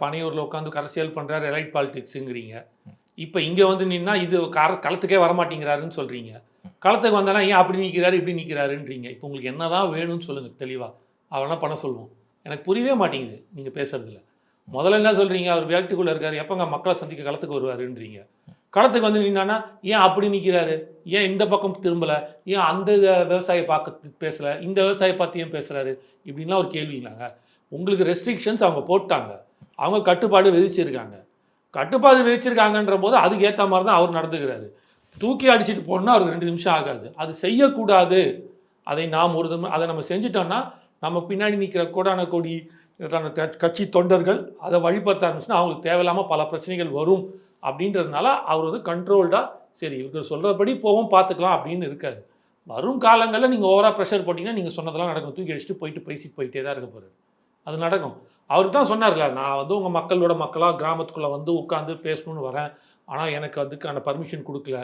பனையூரில் உட்காந்து அரசியல் பண்ணுறாரு, எலைட் பாலிடிக்ஸுங்கிறீங்க. இப்போ இங்கே வந்து நின்னா இது களத்துக்கே வரமாட்டேங்கிறாருன்னு சொல்கிறீங்க. களத்துக்கு வந்தானா ஏன் அப்படி நிற்கிறாரு இப்படி நிற்கிறாருன்றீங்க. இப்போ உங்களுக்கு என்ன தான் வேணும்னு சொல்லுங்கள் தெளிவாக. அவனா பண்ண சொல்லுவோம். எனக்கு புரியவே மாட்டேங்குது நீங்கள் பேசுகிறதுல. முதல்ல என்ன சொல்கிறீங்க, அவர் வேட்டுக்குள்ளே இருக்கார், எப்போங்க மக்களை சந்திக்க களத்துக்கு வருவாருன்றீங்க. களத்துக்கு வந்து நின்னானா ஏன் அப்படி நிற்கிறாரு, ஏன் இந்த பக்கம் திரும்பலை, ஏன் அந்த விவசாயியை பார்க்க பேசலை, இந்த விவசாயியை பார்த்து ஏன் பேசுகிறாரு, இப்படின்லாம் ஒரு கேள்விங்களாங்க. உங்களுக்கு ரெஸ்ட்ரிக்ஷன்ஸ் அவங்க போட்டாங்க, அவங்க கட்டுப்பாடு விதிச்சிருக்காங்க. கட்டுப்பாடு விதிச்சிருக்காங்கன்ற போது அதுக்கு ஏற்ற மாதிரி தான் அவர் நடந்துக்கிறாரு. தூக்கி அடிச்சுட்டு போனால் அவருக்கு 2 நிமிஷம் ஆகாது. அது செய்யக்கூடாது. அதை நாம் அதை நம்ம செஞ்சிட்டோம்னா நம்ம பின்னாடி நிற்கிற கோடான கோடி கட்சி தொண்டர்கள் அதை வழிபடுத்த ஆரம்பிச்சுன்னா அவங்களுக்கு தேவையில்லாமல் பல பிரச்சனைகள் வரும் அப்படின்றதுனால அவர் வந்து கண்ட்ரோல்டாக சரி இவருக்கு சொல்கிறபடி போவோம் பார்த்துக்கலாம் அப்படின்னு இருக்காது. வரும் காலங்களில் நீங்கள் ஓவராக ப்ரெஷர் போட்டிங்கன்னா நீங்கள் சொன்னதெல்லாம் நடக்கும். தூக்கி அடிச்சுட்டு பேசிட்டு போயிட்டே தான் இருக்க போகிறார். அது நடக்கும். அவர் தான் சொன்னார்ல, நான் வந்து உங்கள் மக்களோட மக்களாக கிராமத்துக்குள்ளே வந்து உட்காந்து பேசணும்னு வரேன், ஆனால் எனக்கு அதுக்கான பர்மிஷன் கொடுக்கல.